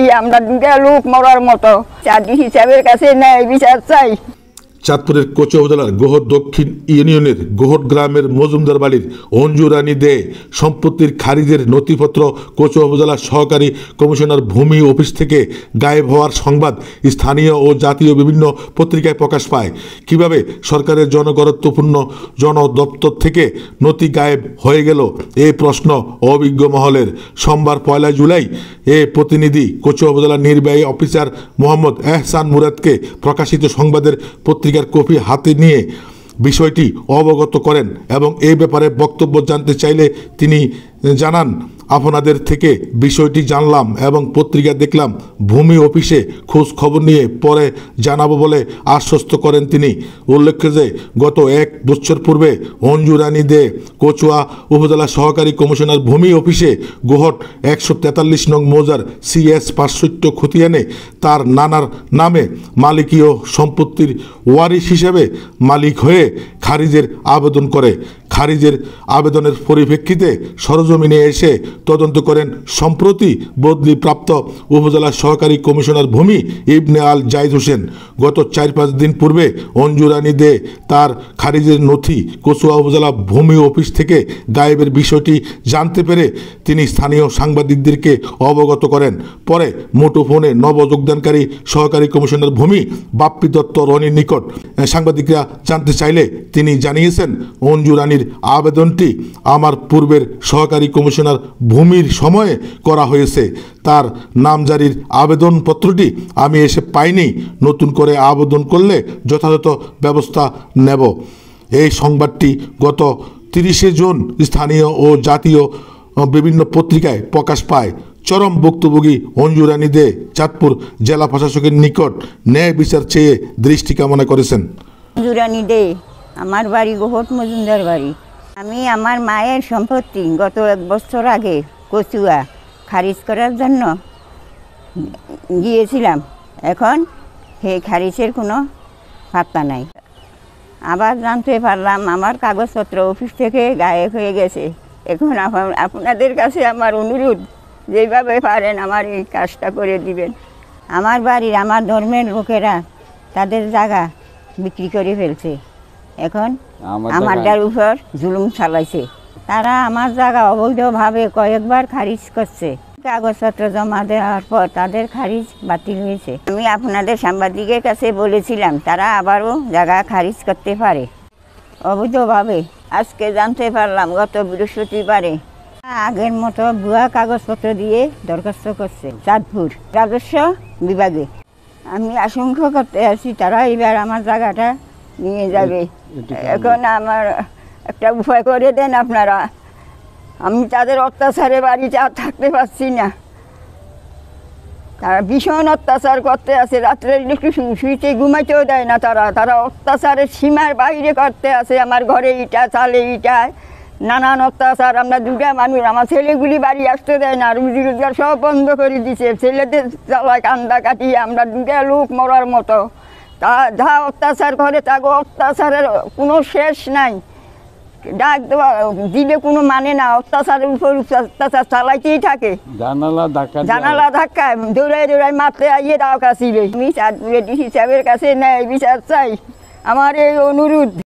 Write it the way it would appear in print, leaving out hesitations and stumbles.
কাটিয়ে আমরা দুটা লোক মরার মতো চাঁদি হিসাবের কাছে ন্যায় বিচার চাই। চাঁদপুরের কোচুয়া উপজেলার গোহর দক্ষিণ ইউনিয়নের গোহর গ্রামের মজুমদার বাড়ির অঞ্জু রানী দে সম্পত্তির খারিজের নথিপত্র কোচুয়া উপজেলা সহকারী কমিশনার ভূমি অফিস থেকে গায়েব হওয়ার সংবাদ স্থানীয় ও জাতীয় বিভিন্ন পত্রিকায় প্রকাশ পায়। কিভাবে সরকারের জনগুরুত্বপূর্ণ জন দপ্তর থেকে নথি গায়েব হয়ে গেল এই প্রশ্ন অভিজ্ঞ মহলের। সোমবার 1 জুলাই প্রতিনিধি কোচুয়া উপজেলার নির্বাহী অফিসার মোহাম্মদ এহসান মুরাদকে প্রকাশিত সংবাদের পত্রিকার কপি হাতে নিয়ে বিষয়টি অবগত করেন এবং এই ব্যাপারে বক্তব্য জানতে চাইলে তিনি জানান, আপনাদের থেকে বিষয়টি জানলাম এবং পত্রিকা দেখলাম, ভূমি অফিসে খোঁজ খবর নিয়ে পরে জানাবো বলে আশ্বস্ত করেন তিনি। উল্লেখ্য যে গত 1 বছর পূর্বে অঞ্জু রানী দে কোচুয়া উপজেলা সহকারী কমিশনার ভূমি অফিসে গোহট 143 নং মৌজার CS 570 খতিয়ানে তার নানার নামে মালিকীয় সম্পত্তির ওয়ারিশ হিসেবে মালিক হয়ে খারিজের আবেদন করে। খারিজের আবেদনের পরিপ্রেক্ষিতে সরজমিনে এসে তদন্ত করেন সম্প্রতি বদলিপ্রাপ্ত উপজেলা সহকারী কমিশনার ভূমি ইবনে আল জাহিদ হোসেন। গত 4-5 দিন পূর্বে অঞ্জু রানী দে তার খারিজের নথি কচুয়া উপজেলা ভূমি অফিস থেকে গায়েবের বিষয়টি জানতে পেরে তিনি স্থানীয় সাংবাদিকদেরকে অবগত করেন। পরে মুঠোফোনে নবযোগদানকারী সহকারী কমিশনার ভূমি বাপ্পি দত্ত রনির নিকট সাংবাদিকরা জানতে চাইলে তিনি জানিয়েছেন, অঞ্জু রানীর আবেদনটি আমার পূর্বের সহকারী কমিশনার ভূমির সময়ে করা হয়েছে। তার নামজারির আবেদনপত্রটি আমি এসে পাইনি। নতুন করে আবেদন করলে যথাযথ ব্যবস্থা নেব। এই সংবাদটি গত 30 জুন স্থানীয় ও জাতীয় বিভিন্ন পত্রিকায় প্রকাশ পায়। চরম ভুক্তভোগী অঞ্জু রানী দে চাঁদপুর জেলা প্রশাসকের নিকট ন্যায় বিচার চেয়ে দৃষ্টি কামনা করেছেন। অঞ্জু রানী দে, আমার বাড়ি গোহট মজুমদার বাড়ি। আমি আমার মায়ের সম্পত্তি গত 1 বছর আগে কচুয়া খারিজ করার জন্য গিয়েছিলাম। এখন সেই খারিজের কোনো পাত্তা নাই। আবার জানতে পারলাম আমার কাগজপত্র অফিস থেকে গায়েব হয়ে গেছে। এখন আপনাদের কাছে আমার অনুরোধ, যেভাবে পারেন আমার এই কাজটা করে দিবেন। আমার বাড়ির আমার ধর্মের লোকেরা তাদের জায়গা বিক্রি করে ফেলছে। এখন আমাদের উপর জুলুম চালাইছে। তারা আমার জায়গা অবৈধভাবে কয়েকবার খারিজ করছে। কাগজপত্র জমা দেওয়ার পর তাদের খারিজ বাতিল হয়েছে। আমি আপনাদের সাংবাদিকের কাছে বলেছিলাম তারা আবারও জায়গা খারিজ করতে পারে অবৈধভাবে। আজকে জানতে পারলাম গত বৃহস্পতিবারে আগের মতো ভুয়া কাগজপত্র দিয়ে দরখাস্ত করছে চাঁদপুর রাজস্ব বিভাগে। আমি আশঙ্কা করতে আছি তারা এবার আমার জায়গাটা নিয়ে যাবে। এখন আমার একটা উপায় করে দেন আপনারা। আমি তাদের অত্যাচারে বাড়িতে আর থাকতে পারছি না। তারা ভীষণ অত্যাচার করতে আছে। রাত্রে একটু শুইতে ঘুমাইতেও দেয় না। তারা অত্যাচারের সীমার বাইরে করতে আছে। আমার ঘরে ইটা, চালে ইটা, নানান অত্যাচার। আমরা 2টা মানুষ, আমার ছেলেগুলি বাড়ি আসতে দেয় না। রুজি রোজগার সব বন্ধ করে দিছে। ছেলেদের চালায় কান্দা কাটিয়ে আমরা 2টা লোক মরার মতো। যা অত্যাচার করে তাকে অত্যাচারের কোনো শেষ নাই। ডাক দেওয়া দিলে কোনো মানে না। অত্যাচারের উপর অত্যাচার চালাইতেই থাকে। জানালা ধাক্কা দৌড়াই মারতে আইয়ে দাও কাছিবে। আমি চাঁদপুরের ডিসি সাহেবের কাছে ন্যায় বিচার চাই। আমার এই অনুরোধ।